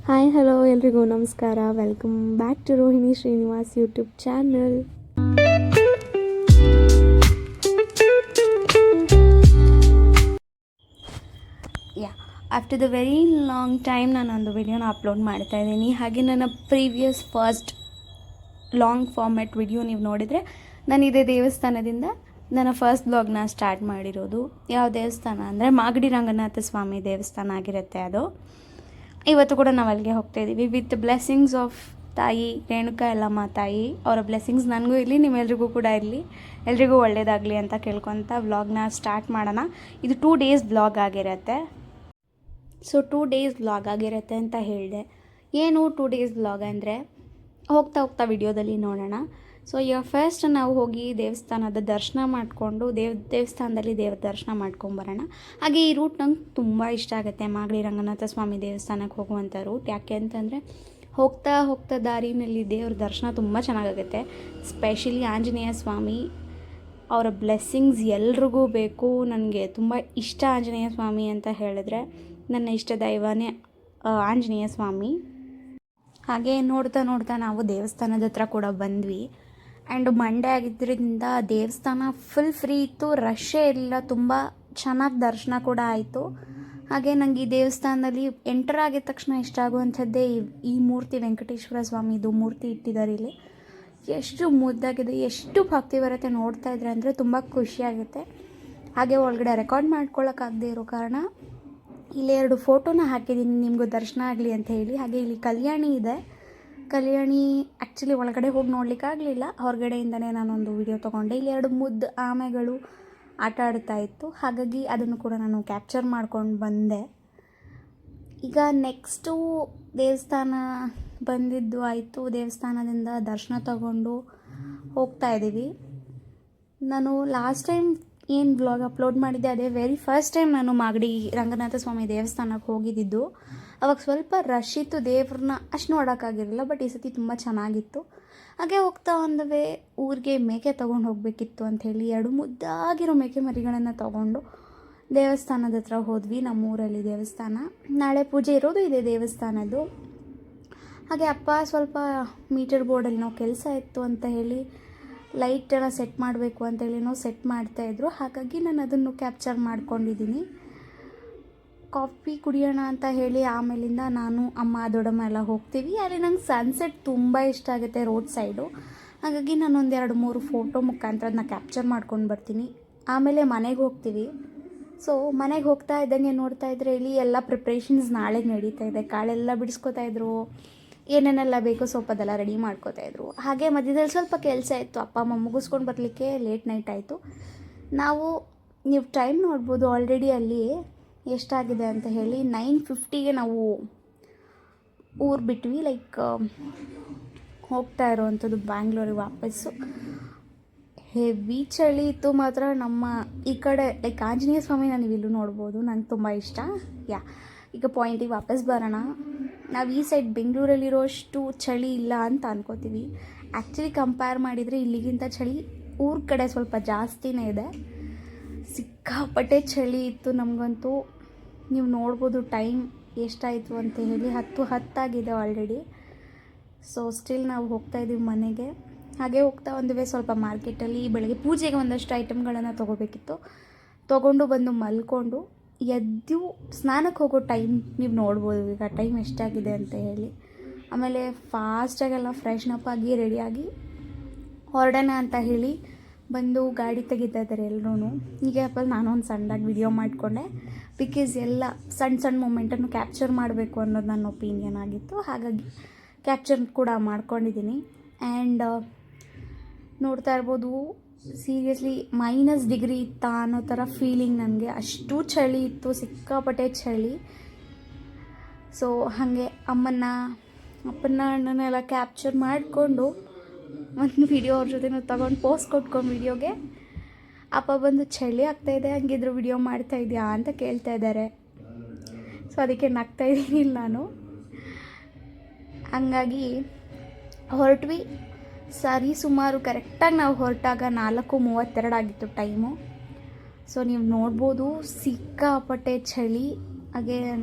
Hi hello ಎಲ್ರಿಗೂ ನಮಸ್ಕಾರ. Welcome back to Rohini Srinivas YouTube channel. After the very long time ನಾನೊಂದು ವಿಡಿಯೋನ ಅಪ್ಲೋಡ್ ಮಾಡ್ತಾ ಇದ್ದೀನಿ. ಹಾಗೆ ನನ್ನ previous first long format video ನೀವು ನೋಡಿದರೆ ನಾನು ಇದೇ ದೇವಸ್ಥಾನದಿಂದ ನನ್ನ ಫಸ್ಟ್ ಬ್ಲಾಗ್ನ ಸ್ಟಾರ್ಟ್ ಮಾಡಿರೋದು. ಯಾವ ದೇವಸ್ಥಾನ ಅಂದರೆ ಮಾಗಡಿ ರಂಗನಾಥ ಸ್ವಾಮಿ ದೇವಸ್ಥಾನ ಆಗಿರುತ್ತೆ ಅದು. ಇವತ್ತು ಕೂಡ ನಾವು ಅಲ್ಲಿಗೆ ಹೋಗ್ತಾ ಇದ್ದೀವಿ ವಿತ್ ಬ್ಲೆಸ್ಸಿಂಗ್ಸ್ ಆಫ್ ತಾಯಿ ರೇಣುಕಾ ಯಲ್ಲಮ್ಮ ತಾಯಿ. ಅವರ ಬ್ಲೆಸ್ಸಿಂಗ್ಸ್ ನನಗೂ ಇರಲಿ, ನಿಮ್ಮೆಲ್ರಿಗೂ ಕೂಡ ಇರಲಿ, ಎಲ್ರಿಗೂ ಒಳ್ಳೆಯದಾಗಲಿ ಅಂತ ಕೇಳ್ಕೊತ ವ್ಲಾಗ್ನ ಸ್ಟಾರ್ಟ್ ಮಾಡೋಣ. ಇದು 2 days ಬ್ಲಾಗ್ ಆಗಿರುತ್ತೆ. ಸೊ 2 days ಬ್ಲಾಗ್ ಆಗಿರುತ್ತೆ ಅಂತ ಹೇಳಿದೆ. ಏನು 2 days ಬ್ಲಾಗ್ ಅಂದರೆ ಹೋಗ್ತಾ ಹೋಗ್ತಾ ವಿಡಿಯೋದಲ್ಲಿ ನೋಡೋಣ. ಸೊ ಈಗ ಫಸ್ಟ್ ನಾವು ಹೋಗಿ ದೇವಸ್ಥಾನದ ದರ್ಶನ ಮಾಡಿಕೊಂಡು ದೇವಸ್ಥಾನದಲ್ಲಿ ದೇವ್ರ ದರ್ಶನ ಮಾಡ್ಕೊಂಬರೋಣ. ಹಾಗೆ ಈ ರೂಟ್ ನಂಗೆ ತುಂಬ ಇಷ್ಟ ಆಗುತ್ತೆ, ಮಾಗಡಿ ರಂಗನಾಥ ಸ್ವಾಮಿ ದೇವಸ್ಥಾನಕ್ಕೆ ಹೋಗುವಂಥ ರೂಟ್. ಯಾಕೆ ಅಂತಂದರೆ ಹೋಗ್ತಾ ಹೋಗ್ತಾ ದಾರಿನಲ್ಲಿ ದೇವ್ರ ದರ್ಶನ ತುಂಬ ಚೆನ್ನಾಗಾಗುತ್ತೆ. ಸ್ಪೆಷಲಿ ಆಂಜನೇಯ ಸ್ವಾಮಿ ಅವರ ಬ್ಲೆಸ್ಸಿಂಗ್ಸ್ ಎಲ್ರಿಗೂ ಬೇಕು. ನನಗೆ ತುಂಬ ಇಷ್ಟ ಆಂಜನೇಯ ಸ್ವಾಮಿ ಅಂತ ಹೇಳಿದ್ರೆ ನನ್ನ ಇಷ್ಟ ದೈವನೇ ಆಂಜನೇಯ ಸ್ವಾಮಿ. ಹಾಗೆ ನೋಡ್ತಾ ನೋಡ್ತಾ ನಾವು ದೇವಸ್ಥಾನದ ಹತ್ರ ಕೂಡ ಬಂದ್ವಿ. ಆ್ಯಂಡ್ ಮಂಡೇ ಆಗಿದ್ದರಿಂದ ದೇವಸ್ಥಾನ ಫುಲ್ ಫ್ರೀ ಇತ್ತು, ರಶ್ಶೇ ಇರಲಿಲ್ಲ, ತುಂಬ ಚೆನ್ನಾಗಿ ದರ್ಶನ ಕೂಡ ಆಯಿತು. ಹಾಗೆ ನನಗೆ ಈ ದೇವಸ್ಥಾನದಲ್ಲಿ ಎಂಟರ್ ಆಗಿದ ತಕ್ಷಣ ಇಷ್ಟ ಆಗುವಂಥದ್ದೇ ಈ ಮೂರ್ತಿ, ವೆಂಕಟೇಶ್ವರ ಸ್ವಾಮಿದು ಮೂರ್ತಿ ಇಟ್ಟಿದ್ದಾರೆ ಇಲ್ಲಿ. ಎಷ್ಟು ಮುದ್ದಾಗಿದೆ, ಎಷ್ಟು ಭಕ್ತಿ ಬರುತ್ತೆ ನೋಡ್ತಾ ಇದ್ರೆ ಅಂದರೆ ತುಂಬ ಖುಷಿಯಾಗುತ್ತೆ. ಹಾಗೆ ಒಳಗಡೆ ರೆಕಾರ್ಡ್ ಮಾಡ್ಕೊಳ್ಳೋಕ್ಕಾಗದೇ ಇರೋ ಕಾರಣ ಇಲ್ಲಿ 2 ಫೋಟೋನ ಹಾಕಿದ್ದೀನಿ ನಿಮಗೂ ದರ್ಶನ ಆಗಲಿ ಅಂತ ಹೇಳಿ. ಹಾಗೆ ಇಲ್ಲಿ ಕಲ್ಯಾಣಿ ಇದೆ. ಕಲ್ಯಾಣಿ ಆ್ಯಕ್ಚುಲಿ ಒಳಗಡೆ ಹೋಗಿ ನೋಡಲಿಕ್ಕಾಗಲಿಲ್ಲ, ಹೊರಗಡೆಯಿಂದನೇ ನಾನೊಂದು ವಿಡಿಯೋ ತೊಗೊಂಡೆ. ಇಲ್ಲಿ 2 ಮುದ್ದು ಆಮೆಗಳು ಆಟ ಆಡ್ತಾ ಇತ್ತು, ಹಾಗಾಗಿ ಅದನ್ನು ಕೂಡ ನಾನು ಕ್ಯಾಪ್ಚರ್ ಮಾಡ್ಕೊಂಡು ಬಂದೆ. ಈಗ ನೆಕ್ಸ್ಟು ದೇವಸ್ಥಾನ ಬಂದಿದ್ದು ಆಯಿತು. ದೇವಸ್ಥಾನದಿಂದ ದರ್ಶನ ತಗೊಂಡು ಹೋಗ್ತಾ ಇದ್ದೀವಿ. ನಾನು ಲಾಸ್ಟ್ ಟೈಮ್ ಏನು ಬ್ಲಾಗ್ ಅಪ್ಲೋಡ್ ಮಾಡಿದ್ದೆ ಅದೇ ವೆರಿ ಫಸ್ಟ್ ಟೈಮ್ ನಾನು ಮಾಗಡಿ ರಂಗನಾಥ ಸ್ವಾಮಿ ದೇವಸ್ಥಾನಕ್ಕೆ ಹೋಗಿದ್ದಿದ್ದು. ಅವಾಗ ಸ್ವಲ್ಪ ರಶ್ ಇತ್ತು, ದೇವ್ರನ್ನ ಅಷ್ಟು ನೋಡೋಕ್ಕಾಗಿರಲಿಲ್ಲ. ಬಟ್ ಈ ಸತಿ ತುಂಬ ಚೆನ್ನಾಗಿತ್ತು. ಹಾಗೆ ಹೋಗ್ತಾ ಒಂದವೇ ಊರಿಗೆ ಮೇಕೆ ತೊಗೊಂಡು ಹೋಗಬೇಕಿತ್ತು ಅಂಥೇಳಿ 2 ಮುದ್ದಾಗಿರೋ ಮೇಕೆ ಮರಿಗಳನ್ನು ತೊಗೊಂಡು ದೇವಸ್ಥಾನದ ಹತ್ರ ಹೋದ್ವಿ. ನಮ್ಮೂರಲ್ಲಿ ದೇವಸ್ಥಾನ, ನಾಳೆ ಪೂಜೆ ಇರೋದು ಇದೆ ದೇವಸ್ಥಾನದ್ದು. ಹಾಗೆ ಅಪ್ಪ ಸ್ವಲ್ಪ ಮೀಟರ್ ಬೋರ್ಡಲ್ಲಿ ನಾವು ಕೆಲಸ ಇತ್ತು ಅಂತ ಹೇಳಿ ಲೈಟೆಲ್ಲ ಸೆಟ್ ಮಾಡಬೇಕು ಅಂತೇಳಿ ಸೆಟ್ ಮಾಡ್ತಾಯಿದ್ರು. ಹಾಗಾಗಿ ನಾನು ಅದನ್ನು ಕ್ಯಾಪ್ಚರ್ ಮಾಡ್ಕೊಂಡಿದ್ದೀನಿ. ಕಾಫಿ ಕುಡಿಯೋಣ ಅಂತ ಹೇಳಿ ಆಮೇಲಿಂದ ನಾನು ಅಮ್ಮ ದೊಡ್ಡಮ್ಮ ಎಲ್ಲ ಹೋಗ್ತೀವಿ. ಅಲ್ಲಿ ನಂಗೆ ಸನ್ಸೆಟ್ ತುಂಬ ಇಷ್ಟ ಆಗುತ್ತೆ ರೋಡ್ ಸೈಡು. ಹಾಗಾಗಿ ನಾನೊಂದು 2-3 ಫೋಟೋ ಮುಖಾಂತರ ಅದನ್ನ ಕ್ಯಾಪ್ಚರ್ ಮಾಡ್ಕೊಂಡು ಬರ್ತೀನಿ. ಆಮೇಲೆ ಮನೆಗೆ ಹೋಗ್ತೀವಿ. ಸೊ ಮನೆಗೆ ಹೋಗ್ತಾ ಇದ್ದಂಗೆ ನೋಡ್ತಾ ಇದ್ದರೆ ಇಲ್ಲಿ ಎಲ್ಲ ಪ್ರಿಪ್ರೇಷನ್ಸ್ ನಾಳೆಗೆ ನಡೀತಾ ಇದೆ. ಕಾಳೆಲ್ಲ ಬಿಡಿಸ್ಕೊತಾಯಿದ್ರು, ಏನೇನೆಲ್ಲ ಬೇಕು ಸೊಪ್ಪು ಅದೆಲ್ಲ ರೆಡಿ ಮಾಡ್ಕೋತಾಯಿದ್ರು. ಹಾಗೆ ಮಧ್ಯದಲ್ಲಿ ಸ್ವಲ್ಪ ಕೆಲಸ ಇತ್ತು, ಅಪ್ಪ ಅಮ್ಮ ಮುಗಿಸ್ಕೊಂಡು ಬರಲಿಕ್ಕೆ ಲೇಟ್ ನೈಟ್ ಆಯಿತು. ನೀವು ಟೈಮ್ ನೋಡ್ಬೋದು ಆಲ್ರೆಡಿ ಅಲ್ಲಿ ಎಷ್ಟಾಗಿದೆ ಅಂತ ಹೇಳಿ 9:50ಗೆ ನಾವು ಊರು ಬಿಟ್ವಿ. ಹೋಗ್ತಾ ಇರೋವಂಥದ್ದು ಬ್ಯಾಂಗ್ಳೂರಿಗೆ ವಾಪಸ್ಸು. ಹೆವಿ ಚಳಿ ಇತ್ತು ಮಾತ್ರ. ನಮ್ಮ ಈ ಕಡೆ ಆಂಜನೇಯ ಸ್ವಾಮಿನ ನೀವು ಇಲ್ಲೂ ನೋಡ್ಬೋದು, ನಂಗೆ ತುಂಬ ಇಷ್ಟ. ಈಗ ಪಾಯಿಂಟಿಗೆ ವಾಪಸ್ ಬರೋಣ. ನಾವು ಈ ಸೈಡ್ ಬೆಂಗಳೂರಲ್ಲಿರೋಷ್ಟು ಚಳಿ ಇಲ್ಲ ಅಂತ ಅನ್ಕೋತೀವಿ. ಆ್ಯಕ್ಚುಲಿ ಕಂಪೇರ್ ಮಾಡಿದರೆ ಇಲ್ಲಿಗಿಂತ ಚಳಿ ಊರ ಕಡೆ ಸ್ವಲ್ಪ ಜಾಸ್ತಿನೇ ಇದೆ. ಸಿಕ್ಕಾಪಟ್ಟೆ ಚಳಿ ಇತ್ತು ನಮಗಂತೂ. ನೀವು ನೋಡ್ಬೋದು ಟೈಮ್ ಎಷ್ಟಾಯಿತು ಅಂತ ಹೇಳಿ 10:10 ಆಲ್ರೆಡಿ. ಸೊ ಸ್ಟಿಲ್ ನಾವು ಹೋಗ್ತಾಯಿದ್ದೀವಿ ಮನೆಗೆ. ಹಾಗೆ ಹೋಗ್ತಾ ಒಂದುವೇ ಸ್ವಲ್ಪ ಮಾರ್ಕೆಟಲ್ಲಿ ಬೆಳಗ್ಗೆ ಪೂಜೆಗೆ ಒಂದಷ್ಟು ಐಟಮ್ಗಳನ್ನು ತೊಗೋಬೇಕಿತ್ತು. ತೊಗೊಂಡು ಬಂದು ಮಲ್ಕೊಂಡು ಎದ್ದು ಸ್ನಾನಕ್ಕೆ ಹೋಗೋ ಟೈಮ್ ನೀವು ನೋಡ್ಬೋದು ಈಗ ಟೈಮ್ ಎಷ್ಟಾಗಿದೆ ಅಂತ ಹೇಳಿ. ಆಮೇಲೆ ಫಾಸ್ಟಾಗೆಲ್ಲ ಫ್ರೆಶ್ನಪ್ ಆಗಿ ರೆಡಿಯಾಗಿ ಹೊರಡೋಣ ಅಂತ ಹೇಳಿ ಬಂದು ಗಾಡಿ ತೆಗಿತಾ ಇದ್ದಾರೆ ಎಲ್ಲರೂ. ಹೀಗೆ ನಾನೊಂದು ಸಣ್ಣದಾಗಿ ವಿಡಿಯೋ ಮಾಡಿಕೊಂಡೆ. ಬಿಕಾಸ್ ಎಲ್ಲ ಸಣ್ಣ ಮೂಮೆಂಟನ್ನು ಕ್ಯಾಪ್ಚರ್ ಮಾಡಬೇಕು ಅನ್ನೋದು ನನ್ನ ಒಪಿನಿಯನ್ ಆಗಿತ್ತು. ಹಾಗಾಗಿ ಕ್ಯಾಪ್ಚರ್ ಕೂಡ ಮಾಡ್ಕೊಂಡಿದ್ದೀನಿ. ಆ್ಯಂಡ್ ನೋಡ್ತಾ ಇರ್ಬೋದು, ಸೀರಿಯಸ್ಲಿ -ಡಿಗ್ರಿ ಇತ್ತಾ ಅನ್ನೋ ಥರ ಫೀಲಿಂಗ್ ನನಗೆ. ಅಷ್ಟು ಚಳಿ ಇತ್ತು, ಸಿಕ್ಕಾಪಟ್ಟೆ ಚಳಿ. ಸೊ ಹಾಗೆ ಅಪ್ಪನ ಅಣ್ಣನೆಲ್ಲ ಕ್ಯಾಪ್ಚರ್ ಮಾಡಿಕೊಂಡು ಒಂದು ವಿಡಿಯೋ ಅವ್ರ ಜೊತೆ ತಗೊಂಡು ಪೋಸ್ಟ್ ಕೊಟ್ಕೊಂಡು ವಿಡಿಯೋಗೆ ಅಪ್ಪ ಬಂದು ಚಳಿ ಆಗ್ತಾಯಿದೆ, ಹಂಗಿದ್ರು ವಿಡಿಯೋ ಮಾಡ್ತಾಯಿದ್ಯಾ ಅಂತ ಕೇಳ್ತಾ ಇದ್ದಾರೆ. ಸೊ ಅದಕ್ಕೆ ನಗ್ತಾಯಿದ್ದೀನಿ ನಾನು. ಹಂಗಾಗಿ ಹೊರಟ್ವಿ. ಸರಿ ಸುಮಾರು ಕರೆಕ್ಟಾಗಿ ನಾವು ಹೊರಟಾಗ 4:32 ಆಗಿತ್ತು ಟೈಮು. ಸೊ ನೀವು ನೋಡ್ಬೋದು ಸಿಕ್ಕಾಪಟ್ಟೆ ಚಳಿ. ಹಾಗೆ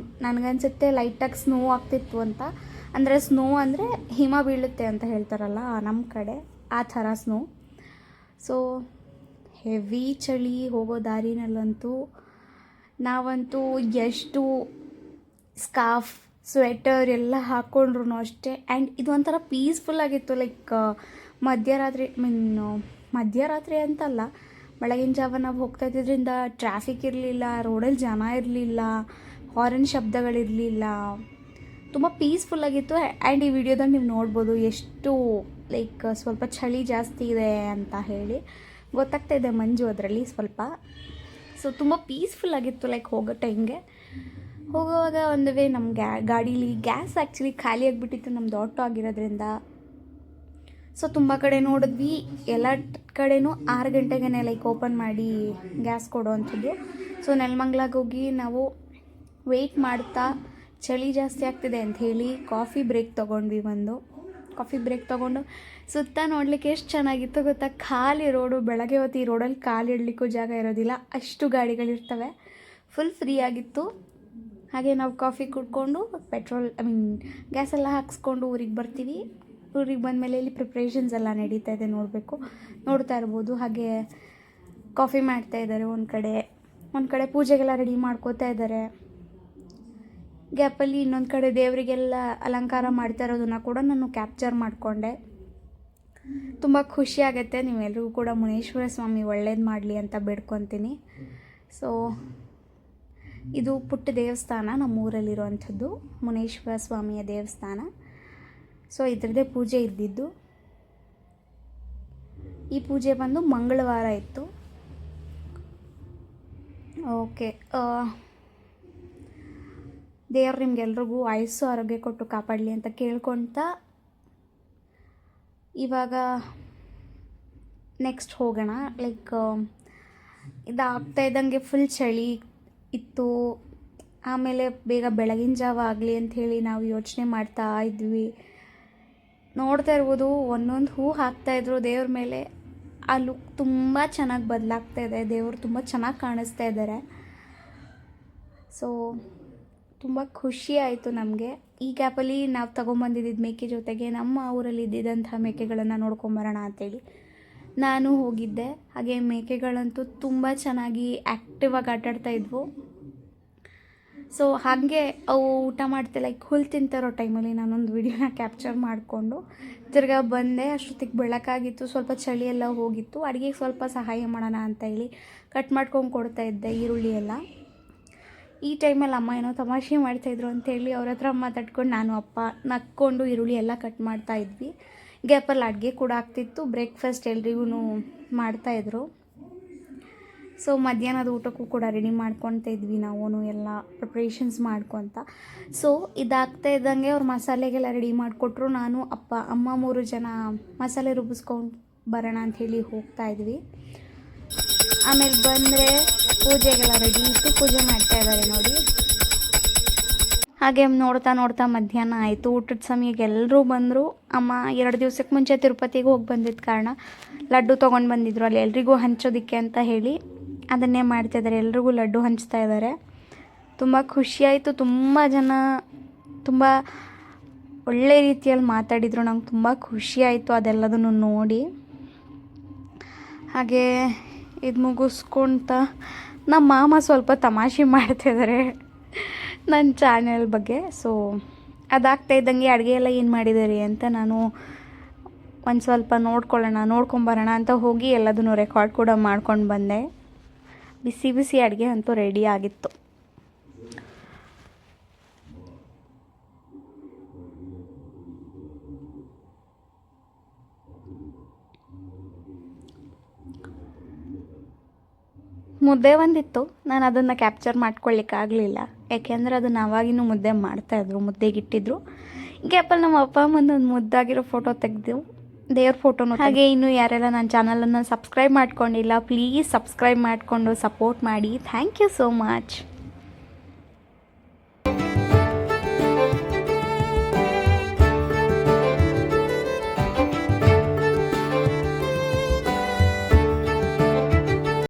ನನಗನ್ಸುತ್ತೆ ಲೈಟಾಗಿ ಸ್ನೋ ಆಗ್ತಿತ್ತು ಅಂತ. ಅಂದರೆ ಸ್ನೋ ಅಂದರೆ ಹಿಮ ಬೀಳುತ್ತೆ ಅಂತ ಹೇಳ್ತಾರಲ್ಲ ನಮ್ಮ ಕಡೆ, ಆ ಥರ ಸ್ನೋ. ಸೊ ಹೆವಿ ಚಳಿ. ಹೋಗೋ ದಾರಿನಲ್ಲಂತೂ ನಾವಂತೂ ಎಷ್ಟು ಸ್ಕಾರ್ಫ್, ಸ್ವೆಟರ್ ಎಲ್ಲ ಹಾಕ್ಕೊಂಡ್ರು ಅಷ್ಟೇ. ಆ್ಯಂಡ್ ಇದು ಒಂಥರ ಪೀಸ್ಫುಲ್ಲಾಗಿತ್ತು. ಲೈಕ್ ಮಧ್ಯರಾತ್ರಿ ಅಂತಲ್ಲ, ಬೆಳಗಿನ ಜಾವ ನಾವು ಹೋಗ್ತಾ ಇದ್ದಿದ್ದರಿಂದ ಟ್ರಾಫಿಕ್ ಇರಲಿಲ್ಲ, ರೋಡಲ್ಲಿ ಜನ ಇರಲಿಲ್ಲ, ಹಾರನ್ ಶಬ್ದಗಳಿರಲಿಲ್ಲ, ತುಂಬ ಪೀಸ್ಫುಲ್ಲಾಗಿತ್ತು. ಆ್ಯಂಡ್ ಈ ವಿಡಿಯೋದಲ್ಲಿ ನೀವು ನೋಡ್ಬೋದು ಎಷ್ಟು ಲೈಕ್ ಸ್ವಲ್ಪ ಚಳಿ ಜಾಸ್ತಿ ಇದೆ ಅಂತ ಹೇಳಿ ಗೊತ್ತಾಗ್ತಾ ಇದೆ, ಮಂಜು ಅದರಲ್ಲಿ ಸ್ವಲ್ಪ. ಸೊ ತುಂಬ ಪೀಸ್ಫುಲ್ಲಾಗಿತ್ತು ಲೈಕ್ ಹೋಗೋ ಟೈಮ್ಗೆ. ಹೋಗುವಾಗ ಒಂದು ವೇ ನಮ್ಮ ಗಾಡೀಲಿ ಗ್ಯಾಸ್ ಆ್ಯಕ್ಚುಲಿ ಖಾಲಿ ಆಗಿಬಿಟ್ಟಿತ್ತು ನಮ್ಮದು ಆಟೋ ಆಗಿರೋದ್ರಿಂದ. ಸೊ ತುಂಬ ಕಡೆ ನೋಡಿದ್ವಿ, ಎಲ್ಲ ಕಡೆನೂ 6 ಗಂಟೆಗೆ ಲೈಕ್ ಓಪನ್ ಮಾಡಿ ಗ್ಯಾಸ್ ಕೊಡೋವಂಥದ್ದು. ಸೊ ನೆಲಮಂಗ್ಲಾಗೆ ಹೋಗಿ ನಾವು ವೆಯ್ಟ್ ಮಾಡ್ತಾ, ಚಳಿ ಜಾಸ್ತಿ ಆಗ್ತಿದೆ ಅಂತ ಹೇಳಿ ಕಾಫಿ ಬ್ರೇಕ್ ತೊಗೊಂಡ್ವಿ. ಕಾಫಿ ಬ್ರೇಕ್ ತೊಗೊಂಡು ಸುತ್ತ ನೋಡಲಿಕ್ಕೆ ಎಷ್ಟು ಚೆನ್ನಾಗಿತ್ತು ಗೊತ್ತಾ. ಖಾಲಿ ರೋಡು, ಬೆಳಗ್ಗೆ ಹೊತ್ತು ಈ ರೋಡಲ್ಲಿ ಕಾಲು ಇಡಲಿಕ್ಕೂ ಜಾಗ ಇರೋದಿಲ್ಲ, ಅಷ್ಟು ಗಾಡಿಗಳಿರ್ತವೆ. ಫುಲ್ ಫ್ರೀ ಆಗಿತ್ತು. ಹಾಗೆ ನಾವು ಕಾಫಿ ಕುಡ್ಕೊಂಡು ಗ್ಯಾಸ್ ಎಲ್ಲ ಹಾಕ್ಸ್ಕೊಂಡು ಊರಿಗೆ ಬರ್ತೀವಿ. ಊರಿಗೆ ಬಂದಮೇಲೆ ಇಲ್ಲಿ ಪ್ರಿಪ್ರೇಷನ್ಸ್ ಎಲ್ಲ ನಡೀತಾ ಇದೆ, ನೋಡ್ತಾ ಇರ್ಬೋದು. ಹಾಗೆ ಕಾಫಿ ಮಾಡ್ತಾ ಇದ್ದಾರೆ ಒಂದು ಕಡೆ ಪೂಜೆಗೆಲ್ಲ ರೆಡಿ ಮಾಡ್ಕೋತಾ ಇದ್ದಾರೆ. ಗ್ಯಾಪಲ್ಲಿ ಇನ್ನೊಂದು ಕಡೆ ದೇವರಿಗೆಲ್ಲ ಅಲಂಕಾರ ಮಾಡ್ತಾ ಇರೋದನ್ನು ಕೂಡ ನಾನು ಕ್ಯಾಪ್ಚರ್ ಮಾಡಿಕೊಂಡೆ. ತುಂಬ ಖುಷಿ ಆಗುತ್ತೆ. ನೀವೆಲ್ಲರಿಗೂ ಕೂಡ ಮುನೇಶ್ವರ ಸ್ವಾಮಿ ಒಳ್ಳೇದು ಮಾಡಲಿ ಅಂತ ಬೇಡ್ಕೊತೀನಿ. ಸೊ ಇದು ಪುಟ್ಟ ದೇವಸ್ಥಾನ, ನಮ್ಮೂರಲ್ಲಿರುವಂಥದ್ದು ಮುನೇಶ್ವರ ಸ್ವಾಮಿಯ ದೇವಸ್ಥಾನ. ಸೊ ಇದರದ್ದೇ ಪೂಜೆ ಇದ್ದಿದ್ದು. ಈ ಪೂಜೆ ಬಂದು ಮಂಗಳವಾರ ಇತ್ತು. ಓಕೆ, ದೇವ್ರು ನಿಮ್ಗೆಲ್ರಿಗೂ ಆಯುಸ್ಸು ಆರೋಗ್ಯ ಕೊಟ್ಟು ಕಾಪಾಡಲಿ ಅಂತ ಕೇಳ್ಕೊಳ್ತಾ ಇವಾಗ ನೆಕ್ಸ್ಟ್ ಹೋಗೋಣ. ಲೈಕ್ ಇದಾಗ್ತಾ ಇದ್ದಂಗೆ ಫುಲ್ ಚಳಿ ಇತ್ತು. ಆಮೇಲೆ ಬೇಗ ಬೆಳಗಿನ ಜಾವ ಆಗಲಿ ಅಂಥೇಳಿ ನಾವು ಯೋಚನೆ ಮಾಡ್ತಾ ಇದ್ವಿ. ನೋಡ್ತಾ ಇರ್ಬೋದು, ಒಂದೊಂದು ಹೂ ಹಾಕ್ತಾಯಿದ್ರು ದೇವ್ರ ಮೇಲೆ. ಆ ಲುಕ್ ತುಂಬ ಚೆನ್ನಾಗಿ ಬದಲಾಗ್ತಾ ಇದೆ. ದೇವರು ತುಂಬ ಚೆನ್ನಾಗಿ ಕಾಣಿಸ್ತಾ ಇದ್ದಾರೆ. ಸೊ ತುಂಬ ಖುಷಿ ಆಯಿತು ನಮಗೆ. ಈ ಗ್ಯಾಪಲ್ಲಿ ನಾವು ತೊಗೊಂಬಂದಿದ್ದ ಮೇಕೆ ಜೊತೆಗೆ ನಮ್ಮ ಊರಲ್ಲಿ ಇದ್ದಿದ್ದಂಥ ಮೇಕೆಗಳನ್ನು ನೋಡ್ಕೊಂಬರೋಣ ಅಂಥೇಳಿ ನಾನು ಹೋಗಿದ್ದೆ. ಹಾಗೆ ಮೇಕೆಗಳಂತೂ ತುಂಬ ಚೆನ್ನಾಗಿ ಆ್ಯಕ್ಟಿವ್ ಆಗಿ ಆಟಾಡ್ತಾ ಇದ್ವು. ಸೊ ಹಾಗೆ ಅವು ಊಟ ಮಾಡ್ತಾ ಲೈಕ್ ಹುಲ್ಲು ತಿಂತಾರೋ ಟೈಮಲ್ಲಿ ನಾನೊಂದು ವಿಡಿಯೋನ ಕ್ಯಾಪ್ಚರ್ ಮಾಡಿಕೊಂಡು ತಿರ್ಗಾ ಬಂದೆ. ಅಷ್ಟೊತ್ತಿಗೆ ಬೆಳಕಾಗಿತ್ತು, ಸ್ವಲ್ಪ ಚಳಿ ಎಲ್ಲ ಹೋಗಿತ್ತು. ಅಡುಗೆಗೆ ಸ್ವಲ್ಪ ಸಹಾಯ ಮಾಡೋಣ ಅಂತ ಹೇಳಿ ಕಟ್ ಮಾಡ್ಕೊಂಡು ಕೊಡ್ತಾ ಇದ್ದೆ ಈರುಳ್ಳಿ ಎಲ್ಲ. ಈ ಟೈಮಲ್ಲಿ ಅಮ್ಮ ಏನೋ ತಮಾಷೆ ಮಾಡ್ತಾಯಿದ್ರು ಅಂತೇಳಿ ಅವ್ರ ಹತ್ರ ಮಾತಾಡ್ಕೊಂಡು ನಾನು ಅಪ್ಪ ನಕ್ಕೊಂಡು ಈರುಳ್ಳಿ ಎಲ್ಲ ಕಟ್ ಮಾಡ್ತಾಯಿದ್ವಿ. ಗ್ಯಾಪಲ್ಲಿ ಅಡುಗೆ ಕೂಡ ಆಗ್ತಿತ್ತು. ಬ್ರೇಕ್ಫಾಸ್ಟ್ ಎಲ್ರಿಗೂ ಮಾಡ್ತಾಯಿದ್ರು. ಸೊ ಮಧ್ಯಾಹ್ನದ ಊಟಕ್ಕೂ ಕೂಡ ರೆಡಿ ಮಾಡ್ಕೊತಾ ಇದ್ವಿ ನಾವು ಎಲ್ಲ ಪ್ರಿಪ್ರೇಷನ್ಸ್ ಮಾಡ್ಕೊತ. ಸೊ ಇದಾಗ್ತಾ ಇದ್ದಂಗೆ ಅವ್ರು ಮಸಾಲೆಗೆಲ್ಲ ರೆಡಿ ಮಾಡಿಕೊಟ್ರು. ನಾನು ಅಪ್ಪ ಅಮ್ಮ 3 ಜನ ಮಸಾಲೆ ರುಬ್ಬಿಸ್ಕೊಂಡು ಬರೋಣ ಅಂಥೇಳಿ ಹೋಗ್ತಾ ಇದ್ವಿ. ಆಮೇಲೆ ಬಂದರೆ ಪೂಜೆಗೆಲ್ಲ ರೆಡಿ ಇತ್ತು, ಪೂಜೆ ಮಾಡ್ತಾ ಇದ್ದಾರೆ ನೋಡಿ. ಹಾಗೆ ನೋಡ್ತಾ ಮಧ್ಯಾಹ್ನ ಆಯಿತು. ಊಟದ ಸಮಯಕ್ಕೆ ಎಲ್ಲರೂ ಬಂದರು. ಅಮ್ಮ 2 ದಿವಸಕ್ಕೆ ಮುಂಚೆ ತಿರುಪತಿಗೆ ಹೋಗಿ ಬಂದಿದ್ದ ಕಾರಣ ಲಡ್ಡು ತೊಗೊಂಡು ಬಂದಿದ್ರು, ಅಲ್ಲಿ ಎಲ್ರಿಗೂ ಹಂಚೋದಕ್ಕೆ ಅಂತ ಹೇಳಿ ಅದನ್ನೇ ಮಾಡ್ತಾಯಿದ್ದಾರೆ. ಎಲ್ರಿಗೂ ಲಡ್ಡು ಹಂಚ್ತಾ ಇದ್ದಾರೆ. ತುಂಬ ಖುಷಿಯಾಯಿತು. ತುಂಬ ಜನ ತುಂಬ ಒಳ್ಳೆ ರೀತಿಯಲ್ಲಿ ಮಾತಾಡಿದರು. ನಂಗೆ ತುಂಬ ಖುಷಿಯಾಯಿತು ಅದೆಲ್ಲದನ್ನು ನೋಡಿ. ಹಾಗೆ ಇದು ಮುಗಿಸ್ಕೊಂತ ನಮ್ಮ ಮಾಮ ಸ್ವಲ್ಪ ತಮಾಷೆ ಮಾಡ್ತಾಯಿದ್ದಾರೆ ನನ್ನ ಚಾನೆಲ್ ಬಗ್ಗೆ. ಸೊ ಅದಾಗ್ತಾ ಇದ್ದಂಗೆ ಅಡುಗೆ ಎಲ್ಲ ಏನು ಮಾಡಿದ್ದೀರಿ ಅಂತ ನಾನು ಒಂದು ಸ್ವಲ್ಪ ನೋಡ್ಕೊಂಬರೋಣ ಅಂತ ಹೋಗಿ ಎಲ್ಲದನ್ನು ರೆಕಾರ್ಡ್ ಕೂಡ ಮಾಡ್ಕೊಂಡು ಬಂದೆ. ಬಿಸಿ ಅಡುಗೆ ಅಂತೂ ರೆಡಿ ಆಗಿತ್ತು. ಮುದ್ದೆ ಒಂದಿತ್ತು, ನಾನು ಅದನ್ನು ಕ್ಯಾಪ್ಚರ್ ಮಾಡ್ಕೊಳ್ಳಿಕ್ಕಾಗಲಿಲ್ಲ. ಯಾಕೆಂದರೆ ಅದನ್ನು ಆವಾಗಿನೂ ಮುದ್ದೆ ಮಾಡ್ತಾಯಿದ್ರು, ಮುದ್ದೆಗಿಟ್ಟಿದ್ರು. ಗ್ಯಾಪಲ್ಲಿ ನಮ್ಮ ಅಪ್ಪ ಅಮ್ಮನ ಒಂದು ಮುದ್ದಾಗಿರೋ ಫೋಟೋ ತೆಗೆದು, ದೇವ್ರ ಫೋಟೋನು. ಹಾಗೆ ಇನ್ನೂ ಯಾರೆಲ್ಲ ನನ್ನ ಚಾನಲನ್ನು ಸಬ್ಸ್ಕ್ರೈಬ್ ಮಾಡ್ಕೊಂಡಿಲ್ಲ, ಪ್ಲೀಸ್ ಸಬ್ಸ್ಕ್ರೈಬ್ ಮಾಡಿಕೊಂಡು ಸಪೋರ್ಟ್ ಮಾಡಿ. Thank you so much.